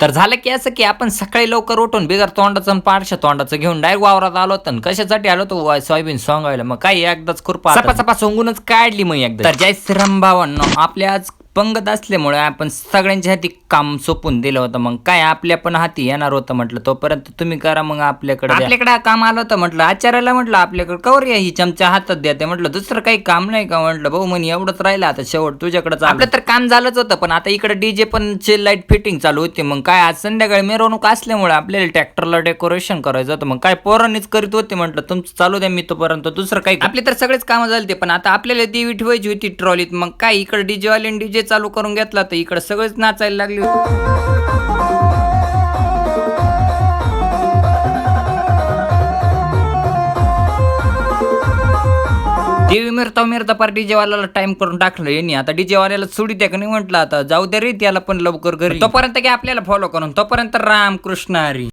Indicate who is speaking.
Speaker 1: तर झालं की असं की आपण सकाळी लवकर उठून बिगर तोंडाचं आणि पारशा तोंडाचं घेऊन डायरेक्ट वावरात आलो होतो. कशासाठी आलो तो सोयाबीन सोंगायला. मग काही एकदाच खुरपा सपा सोंगूनच काढली मग एकदा. तर जय श्रीराम भावांनो, आपल्या आज पंगत असल्यामुळे आपण सगळ्यांच्या हाती काम सोपून दिलं होतं. मग काय आपल्या पण हाती येणार होतं म्हटलं, तोपर्यंत तुम्ही करा. मग आपल्याकडे काम आलं होतं म्हटलं, आचार्याला म्हटलं आपल्याकडे कवर या ही चमचा हातात द्या. ते म्हटलं दुसरं काही काम नाही का. म्हटलं भाऊ म्हणे एवढंच राहिलं आता शेवट तुझ्याकडे. आपलं तर काम झालंच होतं, पण आता इकडे डीजे पण लाईट फिटिंग चालू होती. मग काय आज संध्याकाळी मिरवणूक असल्यामुळे आपल्याला ट्रॅक्टरला डेकोरेशन करायचं होतं. मग काय पोरांनीच करीत होते. म्हटलं तुमचं चालू द्या, मी तोपर्यंत दुसरं काही. आपले तर सगळेच कामं झाले, पण आता आपल्याला देवी ठेवायची होती ट्रॉलीत. मग काय इकडे डीजे वाले डीजे चालू करून घेतला, तर इकडे सगळेच नाचायला लागले. देवी मिरता पार डीजे वाल्याला टाइम करून टाकलं यांनी. आता डीजे वाल्याला सोडी द्या का नाही म्हटलं, आता जाऊ दे रे त्याला पण लवकर घरी. तोपर्यंत की आपल्याला फॉलो करून, तोपर्यंत राम कृष्ण हरी.